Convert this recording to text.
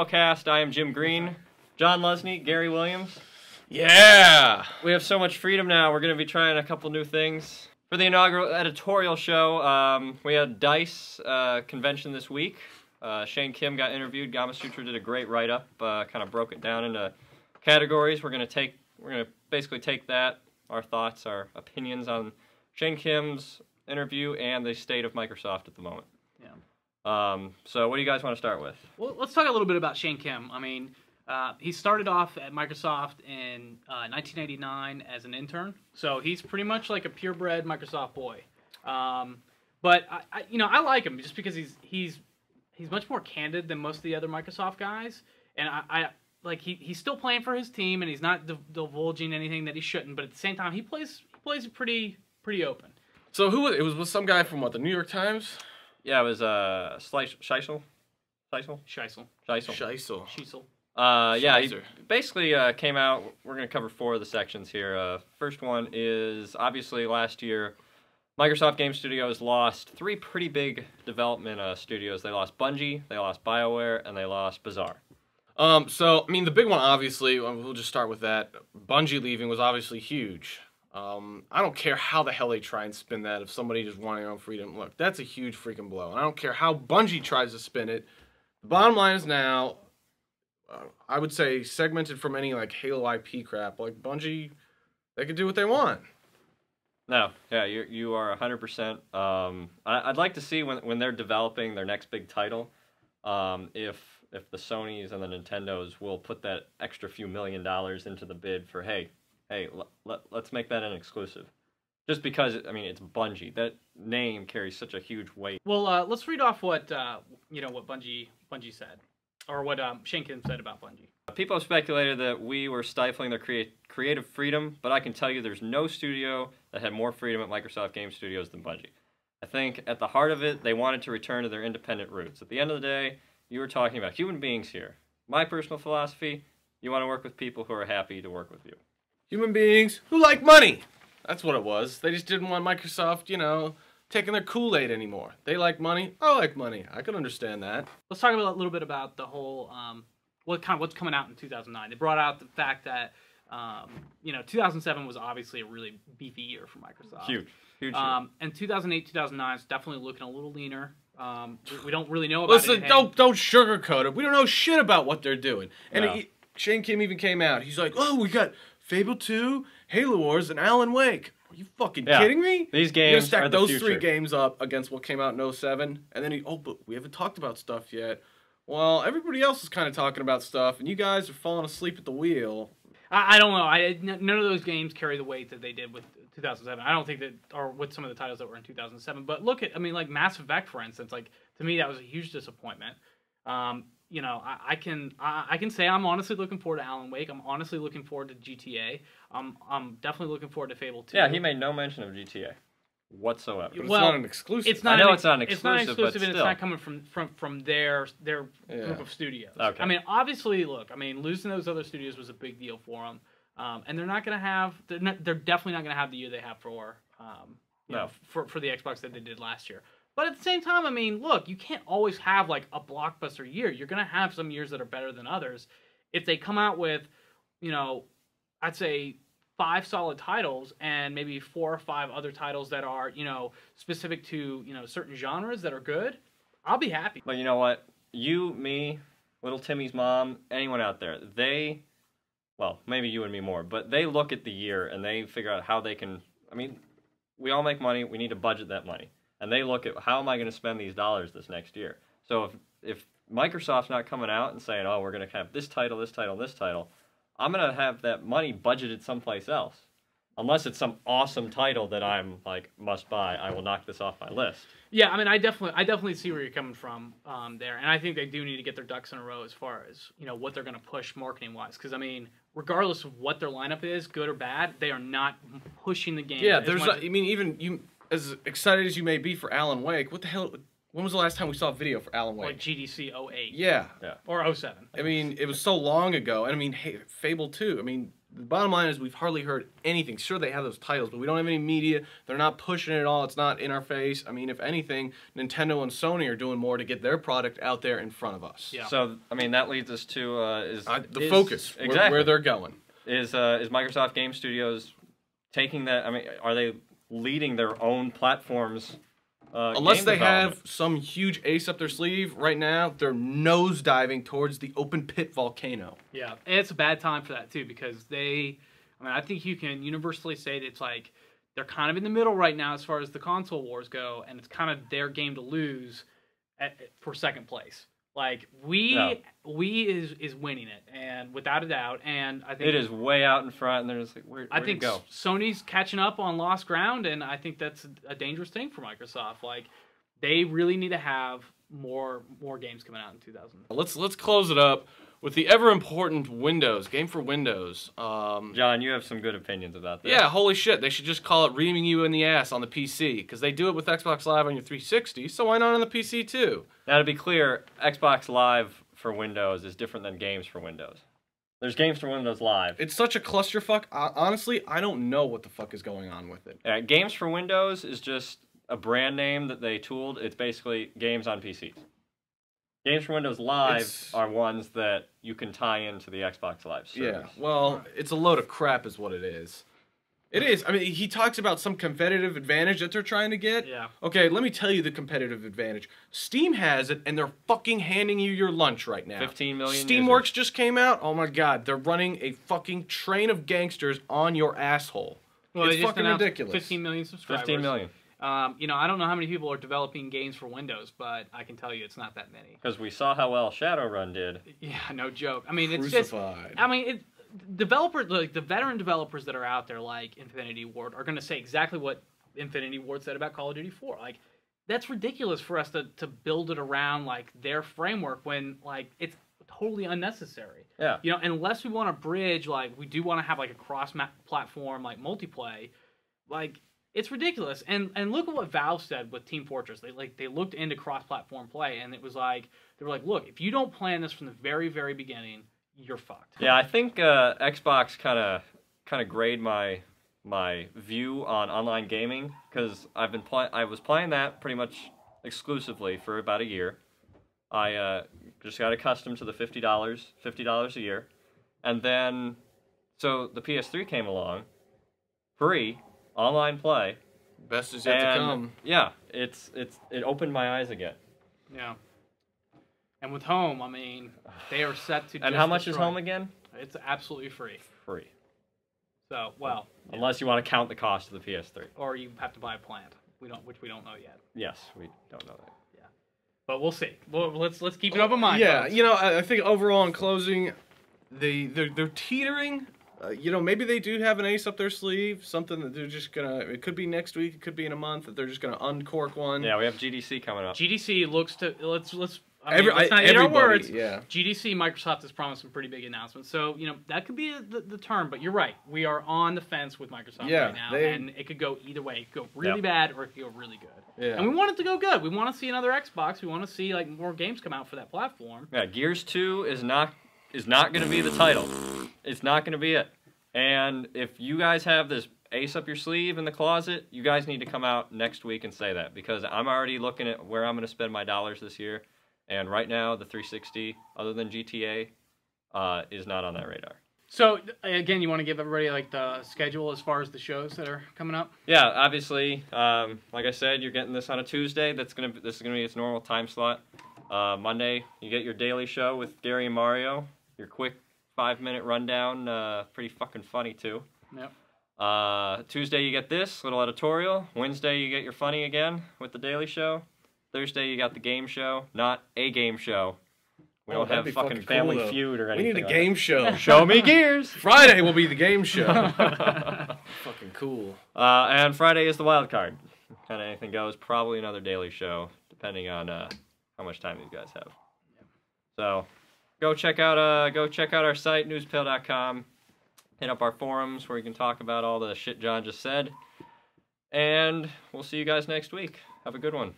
PailCast. I am Jim Green, John Lesney, Gary Williams. Yeah! We have so much freedom now. We're going to be trying a couple new things. For the inaugural editorial show, we had DICE convention this week. Shane Kim got interviewed. Gamasutra did a great write-up, kind of broke it down into categories. We're going to basically take that, our thoughts, our opinions on Shane Kim's interview and the state of Microsoft at the moment. Yeah. So what do you guys want to start with? Well, let's talk a little bit about Shane Kim. I mean, he started off at Microsoft in 1989 as an intern, so he's pretty much like a purebred Microsoft boy. But I like him just because he's much more candid than most of the other Microsoft guys, and he's still playing for his team and he's not divulging anything that he shouldn't. But at the same time, he plays pretty open. So it was with some guy from what, the New York Times? Yeah, it was Scheisel. Yeah, he basically came out. We're going to cover 4 of the sections here. First one is, obviously, last year, Microsoft Game Studios lost 3 pretty big development studios. They lost Bungie, they lost BioWare, and they lost Bazaar. So, I mean, the big one, obviously, we'll just start with that. Bungie leaving was obviously huge. I don't care how the hell they try and spin that if somebody just wanting their own freedom. Look, that's a huge freaking blow. And I don't care how Bungie tries to spin it. The bottom line is now, I would say, segmented from any, like, Halo IP crap. Like, Bungie, they can do what they want. No, yeah, you are 100%. I'd like to see when they're developing their next big title, if the Sonys and the Nintendos will put that extra few $1 million into the bid for, hey, let's make that an exclusive. Just because, I mean, it's Bungie. That name carries such a huge weight. Well, let's read off what Bungie said, or what Shane Kim said about Bungie. People have speculated that we were stifling their creative freedom, but I can tell you there's no studio that had more freedom at Microsoft Game Studios than Bungie. I think at the heart of it, they wanted to return to their independent roots. At the end of the day, you were talking about human beings here. My personal philosophy, you want to work with people who are happy to work with you. Human beings who like money. That's what it was. They just didn't want Microsoft, taking their Kool-Aid anymore. They like money. I like money. I can understand that. Let's talk a little bit about the whole what's coming out in 2009. They brought out the fact that 2007 was obviously a really beefy year for Microsoft. Huge year. And 2008, 2009 is definitely looking a little leaner. We don't really know about it. Listen, don't sugarcoat it. We don't know shit about what they're doing. And Shane Kim even came out. He's like, oh, we got Fable 2, Halo Wars, and Alan Wake. Are you fucking kidding me? These games stack are the those future. 3 games up against what came out in 07, and then but we haven't talked about stuff yet. Well, everybody else is kind of talking about stuff, and you guys are falling asleep at the wheel. I don't know. None of those games carry the weight that they did with 2007. I don't think that, or with some of the titles that were in 2007. But look at, like Mass Effect, for instance. Like, to me, that was a huge disappointment. I can say I'm honestly looking forward to Alan Wake. I'm honestly looking forward to GTA. I'm definitely looking forward to Fable 2. Yeah, he made no mention of GTA whatsoever. But it's not an exclusive. It's not an exclusive, it's not exclusive, but and it's not coming from their group of studios. Okay. I mean, obviously, look. I mean, losing those other studios was a big deal for them, and they're not going to have. They're definitely not going to have the year they have for for the Xbox that they did last year. But at the same time, I mean, look, you can't always have like a blockbuster year. You're going to have some years that are better than others. If they come out with, I'd say 5 solid titles and maybe 4 or 5 other titles that are, specific to, certain genres that are good, I'll be happy. But you know what? You, me, little Timmy's mom, anyone out there, well, maybe you and me more, but they look at the year and they figure out how they can, we all make money. We need to budget that money. And they look at, how am I going to spend these dollars this next year? So if Microsoft's not coming out and saying, oh, we're going to have this title, this title, this title, I'm going to have that money budgeted someplace else. Unless it's some awesome title that I'm like, must buy, I will knock this off my list. Yeah, I definitely see where you're coming from there. And I think they do need to get their ducks in a row as far as, what they're going to push marketing-wise. Because, regardless of what their lineup is, good or bad, they are not pushing the game. Yeah, even you... As excited as you may be for Alan Wake, what the hell? When was the last time we saw a video for Alan Wake? Like GDC 08. Yeah. Or 07. It was so long ago. And Fable 2. the bottom line is we've hardly heard anything. Sure, they have those titles, but we don't have any media. They're not pushing it at all. It's not in our face. I mean, if anything, Nintendo and Sony are doing more to get their product out there in front of us. Yeah. So, I mean, that leads us to the focus, exactly where they're going. Is Microsoft Game Studios taking that? I mean, are they leading their own platforms? Unless they have some huge ace up their sleeve, right now they're nosediving towards the open pit volcano. Yeah, and it's a bad time for that too, because I think you can universally say that it's like they're kind of in the middle right now as far as the console wars go, and it's kind of their game to lose for second place. Like Wii is winning it, and without a doubt, and I think it is way out in front, and they're just like, where I think to go? Sony's catching up on lost ground, and I think that's a dangerous thing for Microsoft. Like they really need to have more games coming out in 2000. Let's close it up with the ever important Windows game for Windows. John, you have some good opinions about that. Yeah, holy shit! They should just call it reaming you in the ass on the PC, because they do it with Xbox Live on your 360. So why not on the PC too? Now, to be clear, Xbox Live for Windows is different than Games for Windows. There's Games for Windows Live. It's such a clusterfuck. Honestly, I don't know what the fuck is going on with it. Games for Windows is just a brand name that they tooled. It's basically games on PCs. Games for Windows Live are ones that you can tie into the Xbox Live service. Yeah, well, it's a load of crap is what it is. It is. I mean, he talks about some competitive advantage that they're trying to get. Yeah. Okay, let me tell you the competitive advantage. Steam has it, and they're fucking handing you your lunch right now. 15 million Steamworks just came out. Oh my god, they're running a fucking train of gangsters on your asshole. Well, it's fucking ridiculous. 15 million subscribers. 15 million. I don't know how many people are developing games for Windows, but I can tell you it's not that many. Because we saw how well Shadowrun did. Yeah, no joke. I mean, it's Crucified. just. I mean, developers, like the veteran developers that are out there, like Infinity Ward, are going to say exactly what Infinity Ward said about Call of Duty 4. Like, that's ridiculous for us to build it around like their framework when like it's totally unnecessary. Yeah. Unless we want to bridge, like we do want to have like a cross-platform like multiplayer, like. It's ridiculous, and look at what Valve said with Team Fortress. They looked into cross-platform play, and it was like they were like, look, if you don't plan this from the very, very beginning, you're fucked. Yeah, I think Xbox kind of grade my view on online gaming, because I was playing that pretty much exclusively for about a year. I just got accustomed to the $50 a year, and then so the PS3 came along, free. Online play. Best is yet to come. Yeah, it opened my eyes again. Yeah. And with Home, I mean, they are set to. And how much is Home again? It's absolutely free. Free. So well. Unless you want to count the cost of the PS3. Or you have to buy a plant. Which we don't know yet. Yes, we don't know that. Yeah. But we'll see. Well, let's keep it open mind. Yeah, folks. I think overall in closing, they're teetering. Maybe they do have an ace up their sleeve, something that they're just gonna. It could be next week, it could be in a month. That they're just gonna uncork one. Yeah, we have GDC coming up. GDC looks to let's not eat our words. Yeah. GDC, Microsoft has promised some pretty big announcements, so that could be the term. But you're right, we are on the fence with Microsoft right now, and it could go either way. It could go really bad, or it could go really good. Yeah. And we want it to go good. We want to see another Xbox. We want to see like more games come out for that platform. Yeah, Gears 2 is not going to be the title. It's not going to be it. And if you guys have this ace up your sleeve in the closet, you guys need to come out next week and say that, because I'm already looking at where I'm going to spend my dollars this year, and right now the 360, other than GTA, is not on that radar. So again, you want to give everybody like the schedule as far as the shows that are coming up? Yeah, obviously, like I said, you're getting this on a Tuesday. This is gonna be its normal time slot. Monday, you get your daily show with Gary and Mario. Your quick 5-minute rundown, pretty fucking funny too. Yep. Tuesday you get this little editorial. Wednesday you get your funny again with the Daily Show. Thursday you got the game show, not a game show. We don't have fucking Family Feud or anything. We need a game show. Show me Gears. Friday will be the game show. Fucking cool. And Friday is the wild card. Kind of anything goes. Probably another Daily Show, depending on how much time these guys have. So. Go check out our site, newspail.com. Hit up our forums where you can talk about all the shit John just said. And we'll see you guys next week. Have a good one.